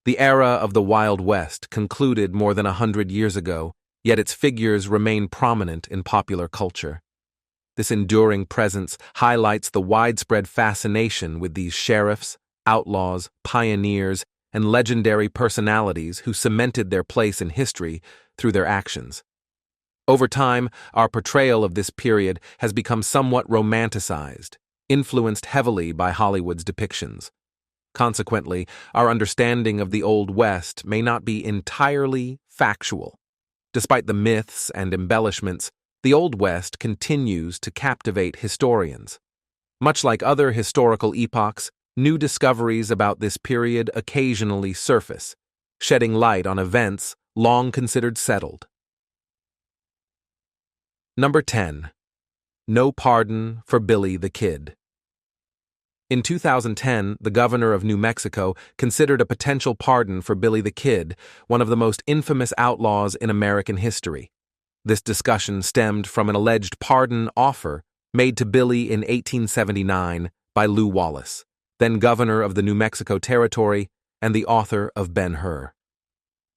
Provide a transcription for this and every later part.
The era of the Wild West concluded more than 100 years ago, yet its figures remain prominent in popular culture. This enduring presence highlights the widespread fascination with these sheriffs, outlaws, pioneers, and legendary personalities who cemented their place in history through their actions. Over time, our portrayal of this period has become somewhat romanticized, influenced heavily by Hollywood's depictions. Consequently, our understanding of the Old West may not be entirely factual. Despite the myths and embellishments, the Old West continues to captivate historians. Much like other historical epochs, new discoveries about this period occasionally surface, shedding light on events long considered settled. Number 10. No Pardon for Billy the Kid. In 2010, the governor of New Mexico considered a potential pardon for Billy the Kid, one of the most infamous outlaws in American history. This discussion stemmed from an alleged pardon offer made to Billy in 1879 by Lew Wallace, then governor of the New Mexico Territory and the author of Ben-Hur.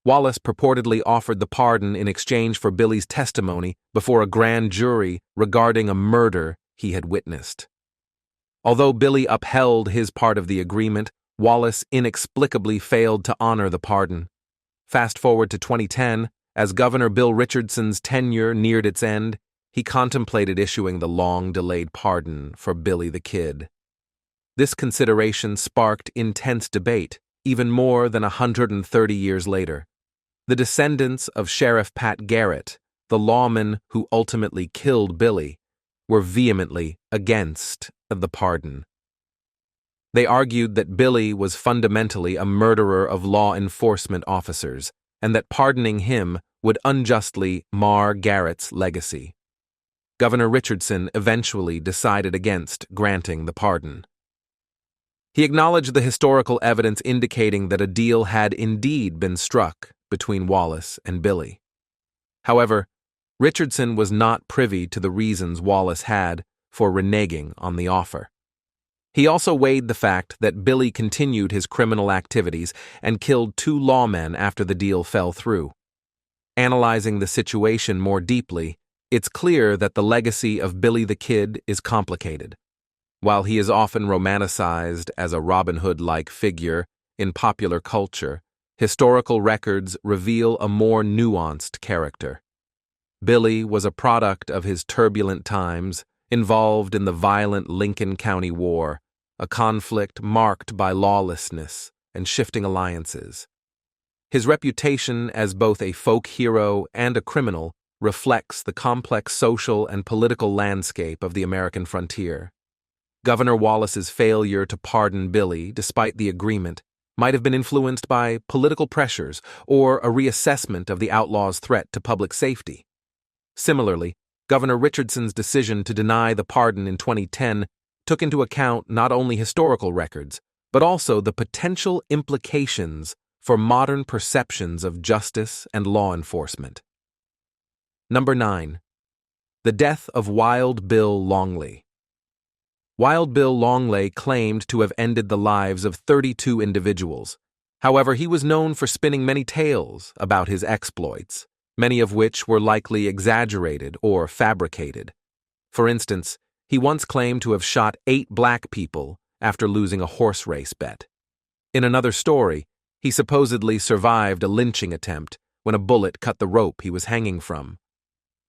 Wallace purportedly offered the pardon in exchange for Billy's testimony before a grand jury regarding a murder he had witnessed. Although Billy upheld his part of the agreement, Wallace inexplicably failed to honor the pardon. Fast forward to 2010, as Governor Bill Richardson's tenure neared its end, he contemplated issuing the long-delayed pardon for Billy the Kid. This consideration sparked intense debate, even more than 130 years later. The descendants of Sheriff Pat Garrett, the lawman who ultimately killed Billy, were vehemently against the pardon. They argued that Billy was fundamentally a murderer of law enforcement officers, and that pardoning him would unjustly mar Garrett's legacy. Governor Richardson eventually decided against granting the pardon. He acknowledged the historical evidence indicating that a deal had indeed been struck between Wallace and Billy. However, Richardson was not privy to the reasons Wallace had for reneging on the offer. He also weighed the fact that Billy continued his criminal activities and killed 2 lawmen after the deal fell through. Analyzing the situation more deeply, it's clear that the legacy of Billy the Kid is complicated. While he is often romanticized as a Robin Hood-like figure in popular culture, historical records reveal a more nuanced character. Billy was a product of his turbulent times, involved in the violent Lincoln County War, a conflict marked by lawlessness and shifting alliances. His reputation as both a folk hero and a criminal reflects the complex social and political landscape of the American frontier. Governor Wallace's failure to pardon Billy, despite the agreement, might have been influenced by political pressures or a reassessment of the outlaw's threat to public safety. Similarly, Governor Richardson's decision to deny the pardon in 2010 took into account not only historical records, but also the potential implications for modern perceptions of justice and law enforcement. Number 9. The death of Wild Bill Longley. Wild Bill Longley claimed to have ended the lives of 32 individuals. However, he was known for spinning many tales about his exploits, many of which were likely exaggerated or fabricated. For instance, he once claimed to have shot 8 black people after losing a horse race bet. In another story, he supposedly survived a lynching attempt when a bullet cut the rope he was hanging from.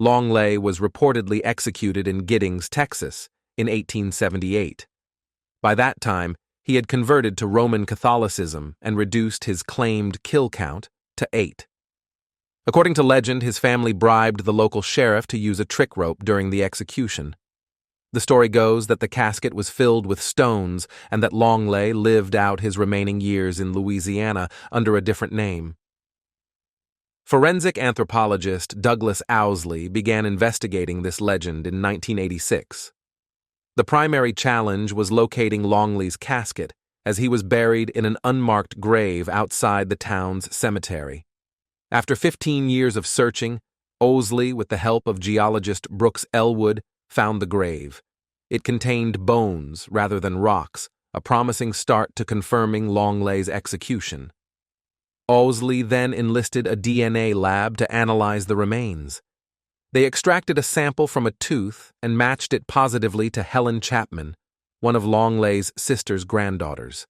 Longley was reportedly executed in Giddings, Texas, in 1878. By that time, he had converted to Roman Catholicism and reduced his claimed kill count to 8. According to legend, his family bribed the local sheriff to use a trick rope during the execution. The story goes that the casket was filled with stones and that Longley lived out his remaining years in Louisiana under a different name. Forensic anthropologist Douglas Owsley began investigating this legend in 1986. The primary challenge was locating Longley's casket, as he was buried in an unmarked grave outside the town's cemetery. After 15 years of searching, Owsley, with the help of geologist Brooks Elwood, found the grave. It contained bones rather than rocks, a promising start to confirming Longley's execution. Wesley then enlisted a DNA lab to analyze the remains. They extracted a sample from a tooth and matched it positively to Helen Chapman, one of Longley's sister's granddaughters.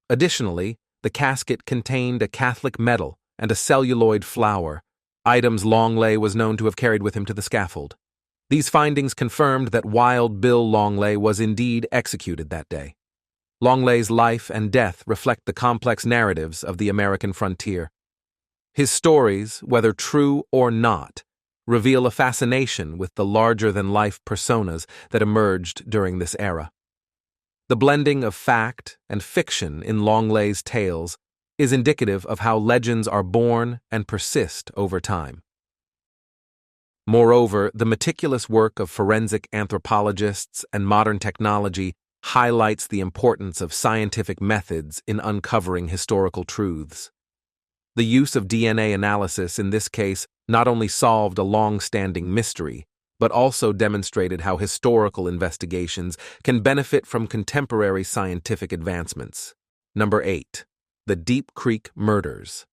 Additionally, the casket contained a Catholic medal and a celluloid flower, items Longley was known to have carried with him to the scaffold. These findings confirmed that Wild Bill Longley was indeed executed that day. Longley's life and death reflect the complex narratives of the American frontier. His stories, whether true or not, reveal a fascination with the larger-than-life personas that emerged during this era. The blending of fact and fiction in Longley's tales is indicative of how legends are born and persist over time. Moreover, the meticulous work of forensic anthropologists and modern technology highlights the importance of scientific methods in uncovering historical truths. The use of DNA analysis in this case not only solved a long-standing mystery, but also demonstrated how historical investigations can benefit from contemporary scientific advancements. Number 8. The Deep Creek Murders.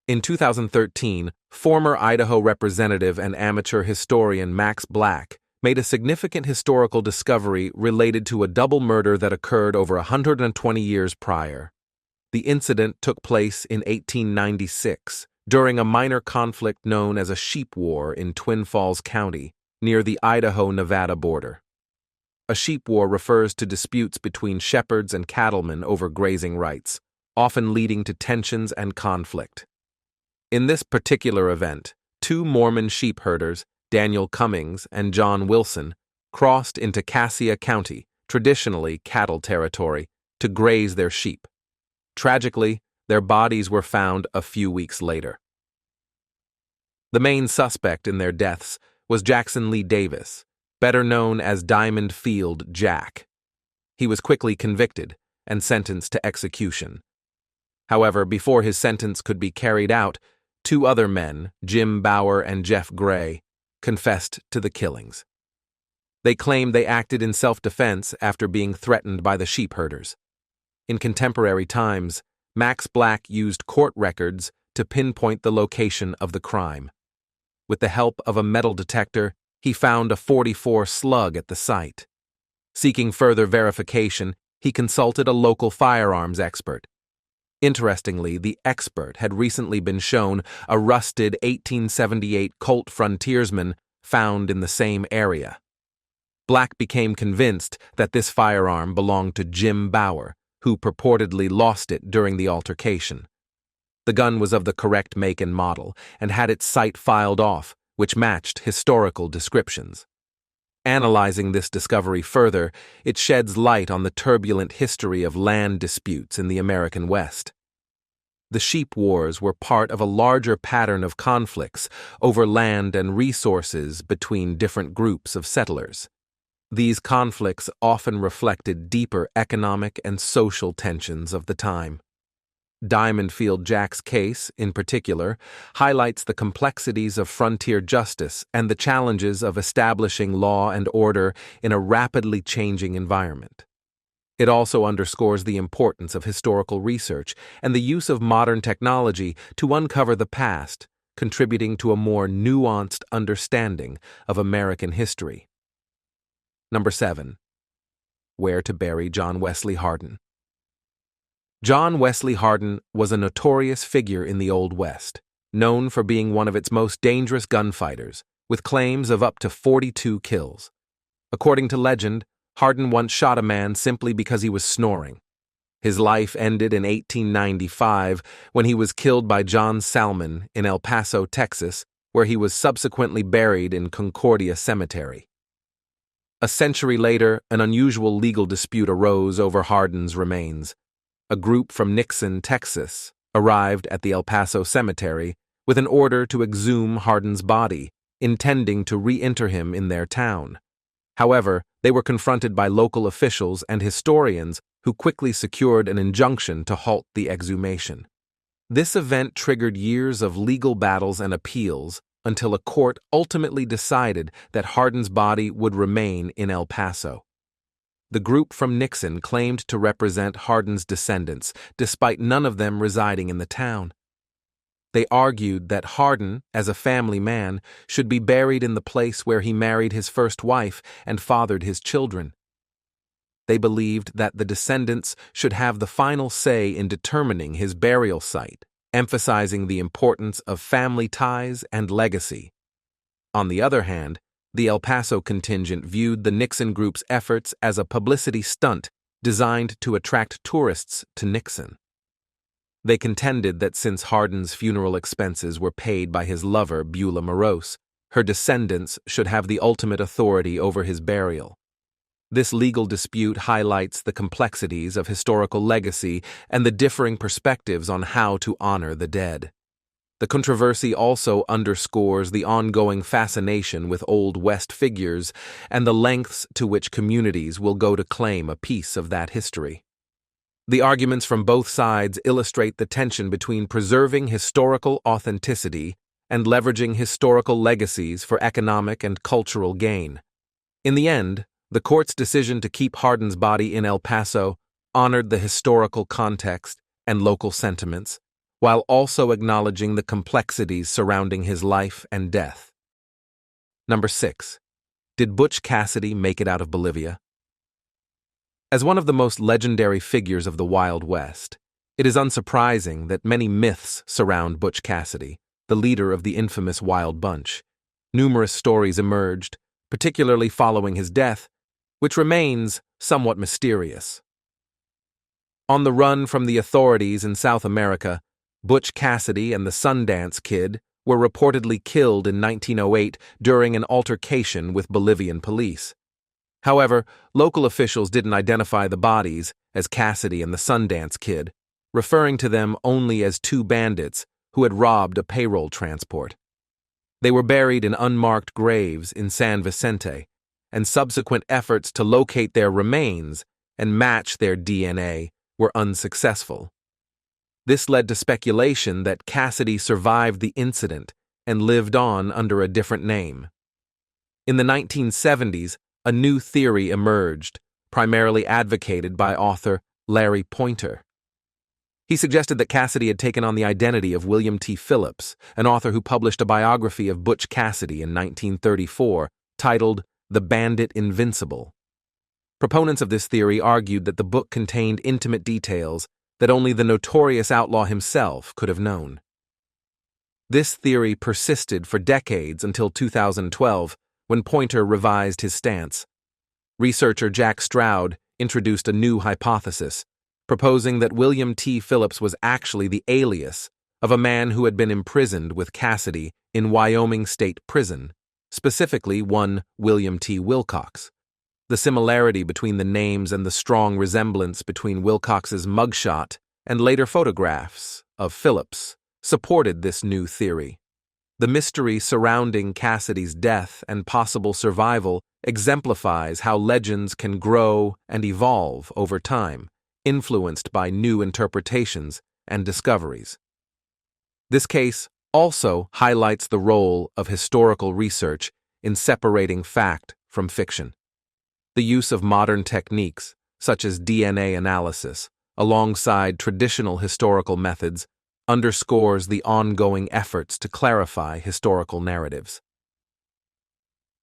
In 2013, former Idaho representative and amateur historian Max Black made a significant historical discovery related to a double murder that occurred over 120 years prior. The incident took place in 1896, during a minor conflict known as a sheep war in Twin Falls County, near the Idaho-Nevada border. A sheep war refers to disputes between shepherds and cattlemen over grazing rights, often leading to tensions and conflict. In this particular event, two Mormon sheep herders, Daniel Cummings and John Wilson, crossed into Cassia County, traditionally cattle territory, to graze their sheep. Tragically, their bodies were found a few weeks later. The main suspect in their deaths was Jackson Lee Davis, better known as Diamondfield Jack. He was quickly convicted and sentenced to execution. However, before his sentence could be carried out, two other men, Jim Bauer and Jeff Gray, confessed to the killings. They claimed they acted in self-defense after being threatened by the sheep herders. In contemporary times, Max Black used court records to pinpoint the location of the crime. With the help of a metal detector, he found a .44 slug at the site. Seeking further verification, he consulted a local firearms expert. Interestingly, the expert had recently been shown a rusted 1878 Colt Frontiersman found in the same area. Black became convinced that this firearm belonged to Jim Bauer, who purportedly lost it during the altercation. The gun was of the correct make and model and had its sight filed off, which matched historical descriptions. Analyzing this discovery further, it sheds light on the turbulent history of land disputes in the American West. The sheep wars were part of a larger pattern of conflicts over land and resources between different groups of settlers. These conflicts often reflected deeper economic and social tensions of the time. Diamondfield Jack's case, in particular, highlights the complexities of frontier justice and the challenges of establishing law and order in a rapidly changing environment. It also underscores the importance of historical research and the use of modern technology to uncover the past, contributing to a more nuanced understanding of American history. Number 7. Where to bury John Wesley Harden. John Wesley Harden was a notorious figure in the Old West, known for being one of its most dangerous gunfighters, with claims of up to 42 kills. According to legend, Harden once shot a man simply because he was snoring. His life ended in 1895 when he was killed by John Salmon in El Paso, Texas, where he was subsequently buried in Concordia Cemetery. A century later, an unusual legal dispute arose over Harden's remains. A group from Nixon, Texas, arrived at the El Paso Cemetery with an order to exhume Harden's body, intending to reinter him in their town. However, they were confronted by local officials and historians who quickly secured an injunction to halt the exhumation. This event triggered years of legal battles and appeals until a court ultimately decided that Harden's body would remain in El Paso. the group from Nixon claimed to represent Harden's descendants, despite none of them residing in the town. They argued that Harden, as a family man, should be buried in the place where he married his first wife and fathered his children. They believed that the descendants should have the final say in determining his burial site, emphasizing the importance of family ties and legacy. On the other hand, the El Paso contingent viewed the Nixon group's efforts as a publicity stunt designed to attract tourists to Nixon. They contended that since Harden's funeral expenses were paid by his lover, Beulah Morose, her descendants should have the ultimate authority over his burial. This legal dispute highlights the complexities of historical legacy and the differing perspectives on how to honor the dead. The controversy also underscores the ongoing fascination with Old West figures and the lengths to which communities will go to claim a piece of that history. The arguments from both sides illustrate the tension between preserving historical authenticity and leveraging historical legacies for economic and cultural gain. In the end, the court's decision to keep Harden's body in El Paso honored the historical context and local sentiments, while also acknowledging the complexities surrounding his life and death. Number 6. Did Butch Cassidy make it out of Bolivia? As one of the most legendary figures of the Wild West, it is unsurprising that many myths surround Butch Cassidy, the leader of the infamous Wild Bunch. Numerous stories emerged, particularly following his death, which remains somewhat mysterious. On the run from the authorities in South America, Butch Cassidy and the Sundance Kid were reportedly killed in 1908 during an altercation with Bolivian police. However, local officials didn't identify the bodies as Cassidy and the Sundance Kid, referring to them only as two bandits who had robbed a payroll transport. They were buried in unmarked graves in San Vicente, and subsequent efforts to locate their remains and match their DNA were unsuccessful. This led to speculation that Cassidy survived the incident and lived on under a different name. In the 1970s, a new theory emerged, primarily advocated by author Larry Pointer. He suggested that Cassidy had taken on the identity of William T. Phillips, an author who published a biography of Butch Cassidy in 1934, titled The Bandit Invincible. Proponents of this theory argued that the book contained intimate details that only the notorious outlaw himself could have known. This theory persisted for decades until 2012, when Pointer revised his stance. Researcher Jack Stroud introduced a new hypothesis, proposing that William T. Phillips was actually the alias of a man who had been imprisoned with Cassidy in Wyoming State Prison, specifically one William T. Wilcox. The similarity between the names and the strong resemblance between Wilcox's mugshot and later photographs of Phillips supported this new theory. The mystery surrounding Cassidy's death and possible survival exemplifies how legends can grow and evolve over time, influenced by new interpretations and discoveries. This case also highlights the role of historical research in separating fact from fiction. The use of modern techniques, such as DNA analysis, alongside traditional historical methods, underscores the ongoing efforts to clarify historical narratives.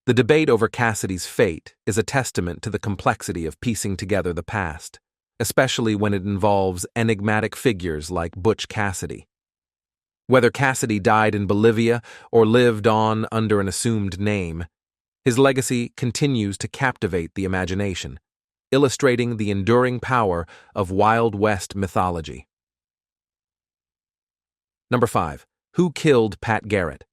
The debate over Cassidy's fate is a testament to the complexity of piecing together the past, especially when it involves enigmatic figures like Butch Cassidy. Whether Cassidy died in Bolivia or lived on under an assumed name, his legacy continues to captivate the imagination, illustrating the enduring power of Wild West mythology. Number 5. Who killed Pat Garrett?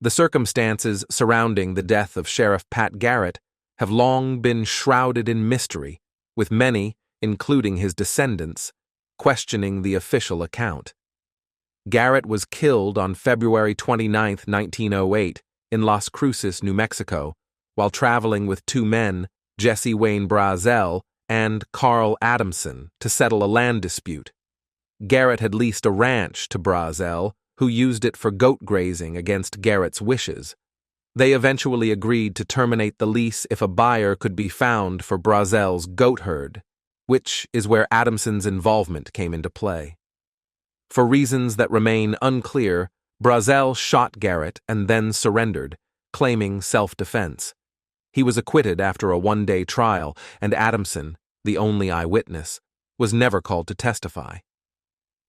The circumstances surrounding the death of Sheriff Pat Garrett have long been shrouded in mystery, with many, including his descendants, questioning the official account. Garrett was killed on February 29, 1908, in Las Cruces, New Mexico, while traveling with two men, Jesse Wayne Brazel and Carl Adamson, to settle a land dispute. Garrett had leased a ranch to Brazel, who used it for goat grazing against Garrett's wishes. They eventually agreed to terminate the lease if a buyer could be found for Brazel's goat herd, which is where Adamson's involvement came into play. For reasons that remain unclear, Brazel shot Garrett and then surrendered, claiming self-defense. He was acquitted after a one-day trial, and Adamson, the only eyewitness, was never called to testify.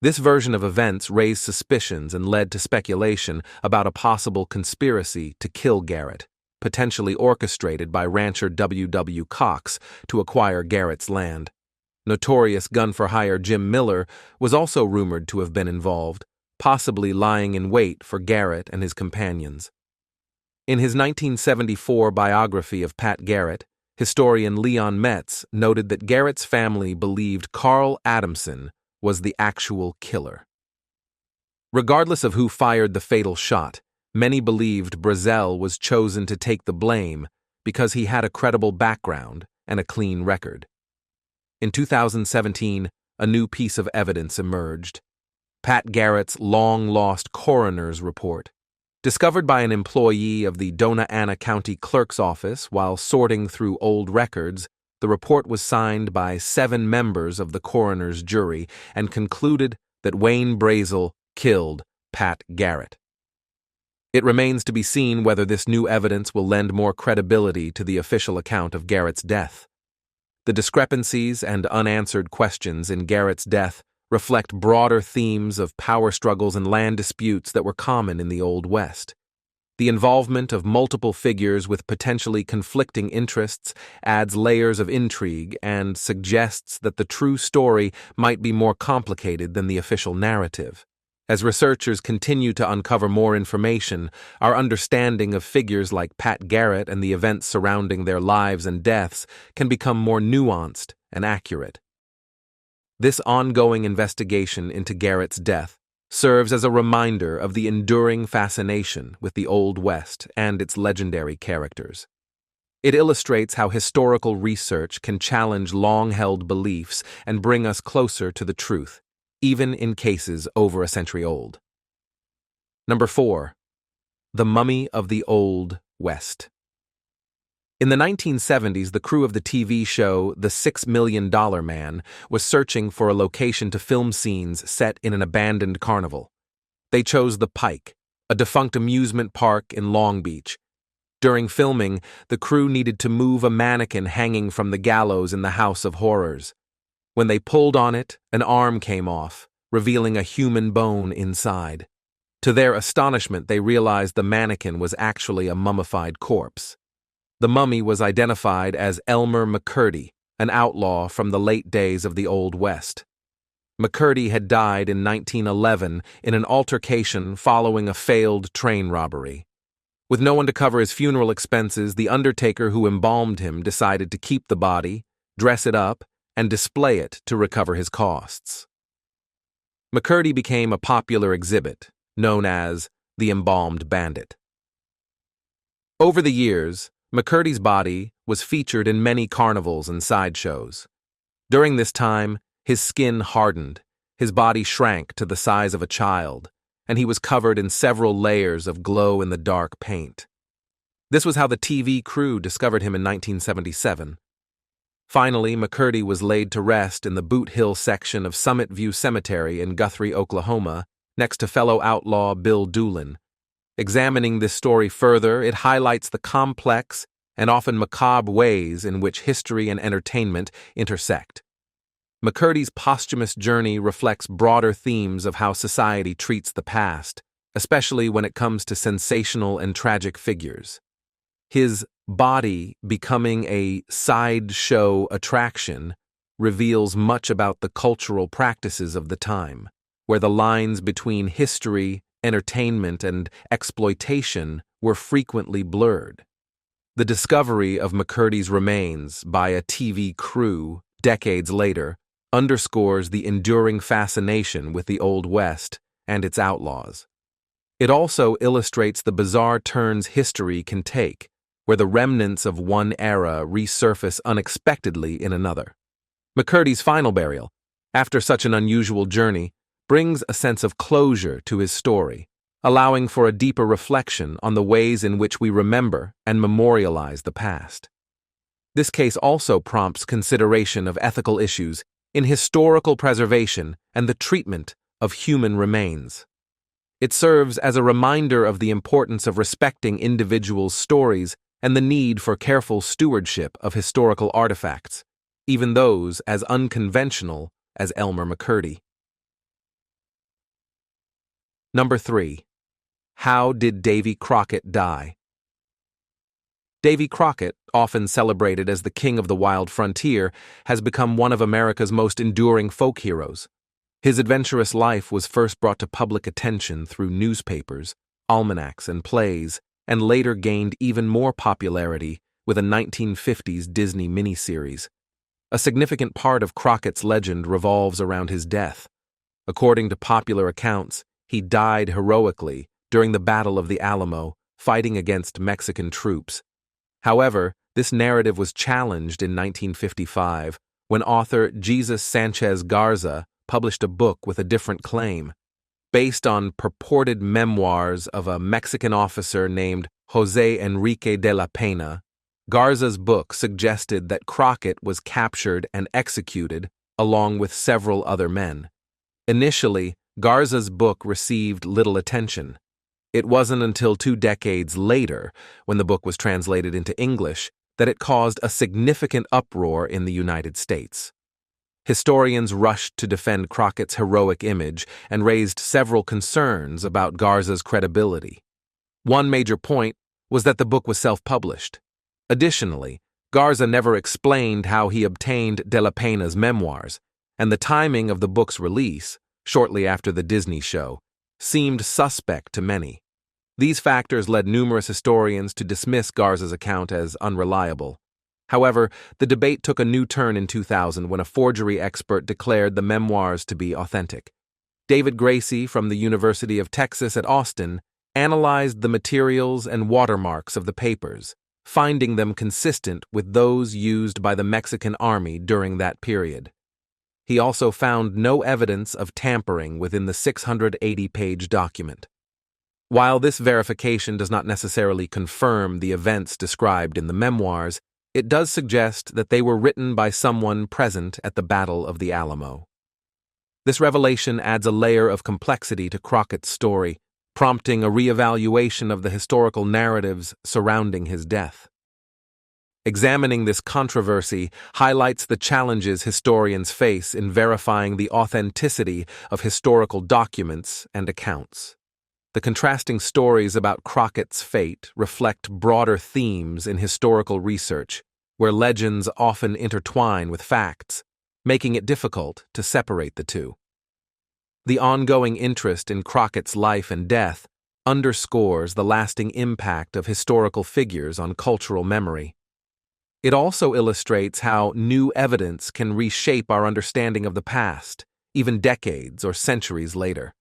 This version of events raised suspicions and led to speculation about a possible conspiracy to kill Garrett, potentially orchestrated by rancher W. W. Cox to acquire Garrett's land. Notorious gun-for-hire Jim Miller was also rumored to have been involved, possibly lying in wait for Garrett and his companions. In his 1974 biography of Pat Garrett, historian Leon Metz noted that Garrett's family believed Carl Adamson was the actual killer. Regardless of who fired the fatal shot, many believed Brazel was chosen to take the blame because he had a credible background and a clean record. In 2017, a new piece of evidence emerged: Pat Garrett's long-lost coroner's report. Discovered by an employee of the Dona Ana County Clerk's Office while sorting through old records, the report was signed by 7 members of the coroner's jury and concluded that Wayne Brazel killed Pat Garrett. It remains to be seen whether this new evidence will lend more credibility to the official account of Garrett's death. The discrepancies and unanswered questions in Garrett's death reflect broader themes of power struggles and land disputes that were common in the Old West. The involvement of multiple figures with potentially conflicting interests adds layers of intrigue and suggests that the true story might be more complicated than the official narrative. As researchers continue to uncover more information, our understanding of figures like Pat Garrett and the events surrounding their lives and deaths can become more nuanced and accurate. This ongoing investigation into Garrett's death serves as a reminder of the enduring fascination with the Old West and its legendary characters. It illustrates how historical research can challenge long-held beliefs and bring us closer to the truth, even in cases over a century old. Number 4. The Mummy of the Old West. In the 1970s, the crew of the TV show The $6 Million Man was searching for a location to film scenes set in an abandoned carnival. They chose the Pike, a defunct amusement park in Long Beach. During filming, the crew needed to move a mannequin hanging from the gallows in the House of Horrors. When they pulled on it, an arm came off, revealing a human bone inside. To their astonishment, they realized the mannequin was actually a mummified corpse. The mummy was identified as Elmer McCurdy, an outlaw from the late days of the Old West. McCurdy had died in 1911 in an altercation following a failed train robbery. With no one to cover his funeral expenses, the undertaker who embalmed him decided to keep the body, dress it up, and display it to recover his costs. McCurdy became a popular exhibit, known as the Embalmed Bandit. Over the years, McCurdy's body was featured in many carnivals and sideshows. During this time, his skin hardened, his body shrank to the size of a child, and he was covered in several layers of glow-in-the-dark paint. This was how the TV crew discovered him in 1977. Finally, McCurdy was laid to rest in the Boot Hill section of Summit View Cemetery in Guthrie, Oklahoma, next to fellow outlaw Bill Doolin. Examining this story further, it highlights the complex and often macabre ways in which history and entertainment intersect. McCurdy's posthumous journey reflects broader themes of how society treats the past, especially when it comes to sensational and tragic figures. His body becoming a sideshow attraction reveals much about the cultural practices of the time, where the lines between history, entertainment, and exploitation were frequently blurred. The discovery of McCurdy's remains by a TV crew decades later underscores the enduring fascination with the Old West and its outlaws. It also illustrates the bizarre turns history can take, where the remnants of one era resurface unexpectedly in another. McCurdy's final burial, after such an unusual journey, brings a sense of closure to his story, allowing for a deeper reflection on the ways in which we remember and memorialize the past. This case also prompts consideration of ethical issues in historical preservation and the treatment of human remains. It serves as a reminder of the importance of respecting individuals' stories and the need for careful stewardship of historical artifacts, even those as unconventional as Elmer McCurdy. Number 3. How did Davy Crockett die? Davy Crockett, often celebrated as the king of the wild frontier, has become one of America's most enduring folk heroes. His adventurous life was first brought to public attention through newspapers, almanacs, and plays, and later gained even more popularity with a 1950s Disney miniseries. A significant part of Crockett's legend revolves around his death. According to popular accounts, he died heroically during the Battle of the Alamo, fighting against Mexican troops. However, this narrative was challenged in 1955 when author Jesus Sanchez Garza published a book with a different claim. Based on purported memoirs of a Mexican officer named José Enrique de la Pena, Garza's book suggested that Crockett was captured and executed along with several other men. Initially, Garza's book received little attention. It wasn't until 2 decades later, when the book was translated into English, that it caused a significant uproar in the United States. Historians rushed to defend Crockett's heroic image and raised several concerns about Garza's credibility. One major point was that the book was self-published. Additionally, Garza never explained how he obtained De La Pena's memoirs, and the timing of the book's release, shortly after the Disney show, seemed suspect to many. These factors led numerous historians to dismiss Garza's account as unreliable. However, the debate took a new turn in 2000 when a forgery expert declared the memoirs to be authentic. David Gracie from the University of Texas at Austin analyzed the materials and watermarks of the papers, finding them consistent with those used by the Mexican army during that period. He also found no evidence of tampering within the 680-page document. While this verification does not necessarily confirm the events described in the memoirs, it does suggest that they were written by someone present at the Battle of the Alamo. This revelation adds a layer of complexity to Crockett's story, prompting a reevaluation of the historical narratives surrounding his death. Examining this controversy highlights the challenges historians face in verifying the authenticity of historical documents and accounts. The contrasting stories about Crockett's fate reflect broader themes in historical research, where legends often intertwine with facts, making it difficult to separate the two. The ongoing interest in Crockett's life and death underscores the lasting impact of historical figures on cultural memory. It also illustrates how new evidence can reshape our understanding of the past, even decades or centuries later.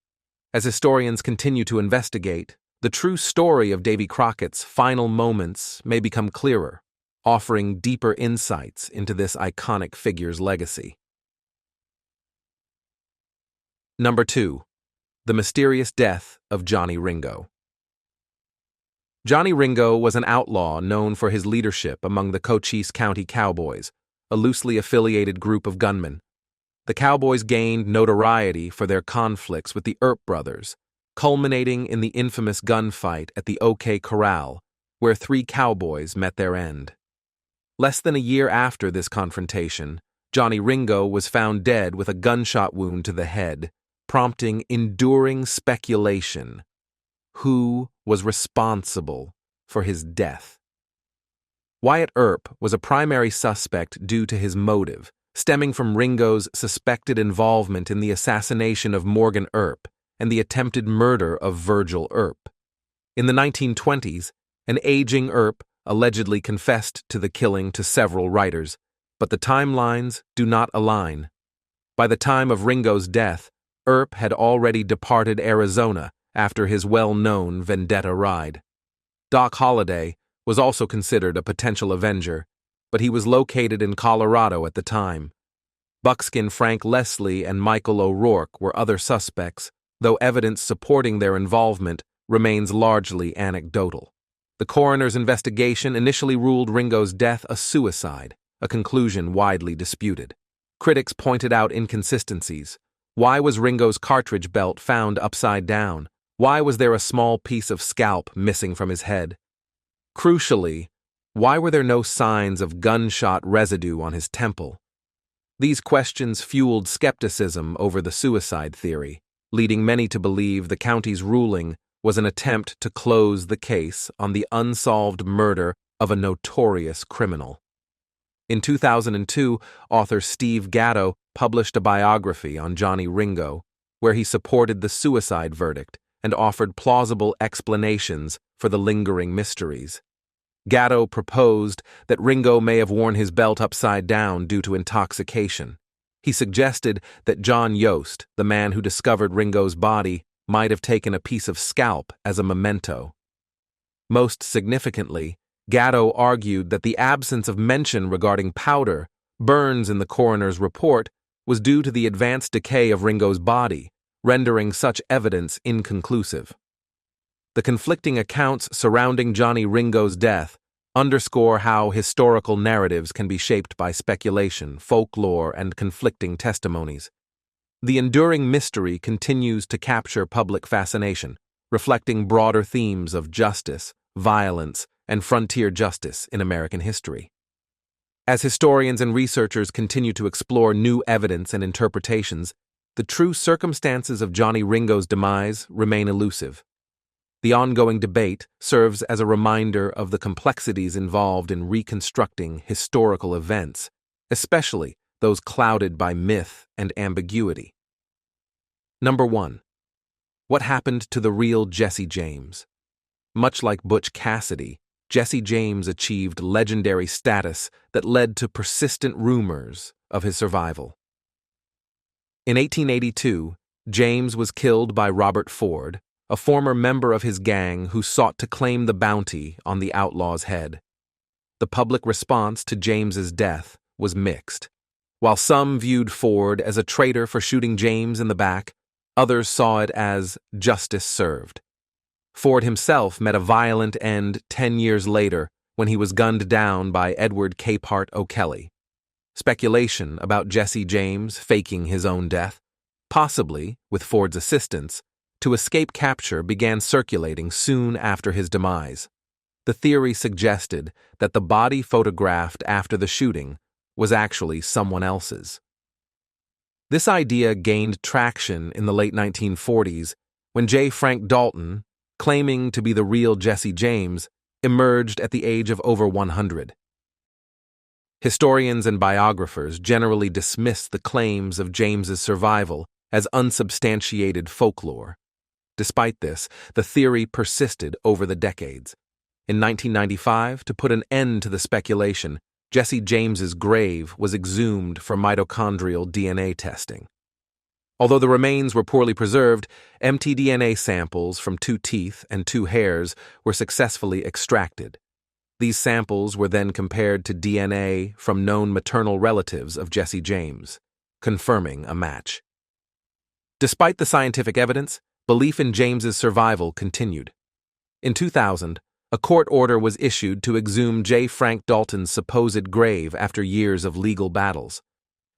As historians continue to investigate, the true story of Davy Crockett's final moments may become clearer, offering deeper insights into this iconic figure's legacy. Number 2. The mysterious death of Johnny Ringo. Johnny Ringo was an outlaw known for his leadership among the Cochise County Cowboys, a loosely affiliated group of gunmen. The Cowboys gained notoriety for their conflicts with the Earp brothers, culminating in the infamous gunfight at the OK Corral, where 3 cowboys met their end. Less than a year after this confrontation, Johnny Ringo was found dead with a gunshot wound to the head, prompting enduring speculation. Who was responsible for his death? Wyatt Earp was a primary suspect due to his motive, stemming from Ringo's suspected involvement in the assassination of Morgan Earp and the attempted murder of Virgil Earp. In the 1920s, an aging Earp allegedly confessed to the killing to several writers, but the timelines do not align. By the time of Ringo's death, Earp had already departed Arizona after his well-known vendetta ride. Doc Holliday was also considered a potential avenger, but he was located in Colorado at the time. Buckskin Frank Leslie and Michael O'Rourke were other suspects, though evidence supporting their involvement remains largely anecdotal. The coroner's investigation initially ruled Ringo's death a suicide, a conclusion widely disputed. Critics pointed out inconsistencies. Why was Ringo's cartridge belt found upside down? Why was there a small piece of scalp missing from his head? Crucially, why were there no signs of gunshot residue on his temple? These questions fueled skepticism over the suicide theory, leading many to believe the county's ruling was an attempt to close the case on the unsolved murder of a notorious criminal. In 2002, author Steve Gatto published a biography on Johnny Ringo, where he supported the suicide verdict and offered plausible explanations for the lingering mysteries. Gatto proposed that Ringo may have worn his belt upside down due to intoxication. He suggested that John Yost, the man who discovered Ringo's body, might have taken a piece of scalp as a memento. Most significantly, Gatto argued that the absence of mention regarding powder, burns in the coroner's report, was due to the advanced decay of Ringo's body, rendering such evidence inconclusive. The conflicting accounts surrounding Johnny Ringo's death underscore how historical narratives can be shaped by speculation, folklore, and conflicting testimonies. The enduring mystery continues to capture public fascination, reflecting broader themes of justice, violence, and frontier justice in American history. As historians and researchers continue to explore new evidence and interpretations, the true circumstances of Johnny Ringo's demise remain elusive. The ongoing debate serves as a reminder of the complexities involved in reconstructing historical events, especially those clouded by myth and ambiguity. Number 1. What happened to the real Jesse James? Much like Butch Cassidy, Jesse James achieved legendary status that led to persistent rumors of his survival. In 1882, James was killed by Robert Ford, a former member of his gang who sought to claim the bounty on the outlaw's head. The public response to James's death was mixed. While some viewed Ford as a traitor for shooting James in the back, others saw it as justice served. Ford himself met a violent end 10 years later when he was gunned down by Edward Capehart O'Kelly. Speculation about Jesse James faking his own death, possibly with Ford's assistance, to escape capture began circulating soon after his demise. The theory suggested that the body photographed after the shooting was actually someone else's. This idea gained traction in the late 1940s when J. Frank Dalton, claiming to be the real Jesse James, emerged at the age of over 100. Historians and biographers generally dismiss the claims of James's survival as unsubstantiated folklore. Despite this, the theory persisted over the decades. In 1995, to put an end to the speculation, Jesse James's grave was exhumed for mitochondrial DNA testing. Although the remains were poorly preserved, mtDNA samples from 2 teeth and 2 hairs were successfully extracted. These samples were then compared to DNA from known maternal relatives of Jesse James, confirming a match. Despite the scientific evidence, belief in James's survival continued. In 2000, a court order was issued to exhume J. Frank Dalton's supposed grave after years of legal battles.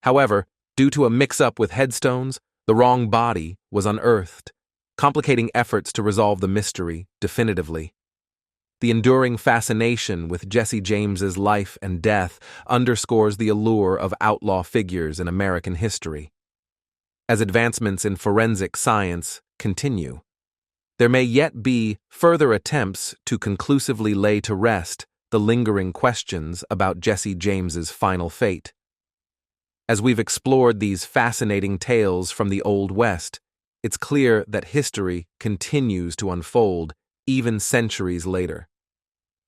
However, due to a mix-up with headstones, the wrong body was unearthed, complicating efforts to resolve the mystery definitively. The enduring fascination with Jesse James's life and death underscores the allure of outlaw figures in American history. As advancements in forensic science continue, there may yet be further attempts to conclusively lay to rest the lingering questions about Jesse James's final fate. As we've explored these fascinating tales from the Old West, it's clear that history continues to unfold even centuries later.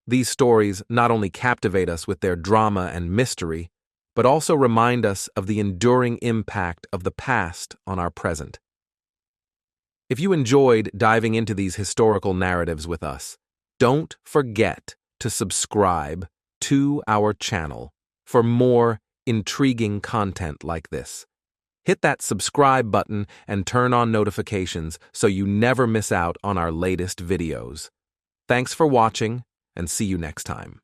These stories not only captivate us with their drama and mystery, but also remind us of the enduring impact of the past on our present. If you enjoyed diving into these historical narratives with us, don't forget to subscribe to our channel for more intriguing content like this. Hit that subscribe button and turn on notifications so you never miss out on our latest videos. Thanks for watching, and see you next time.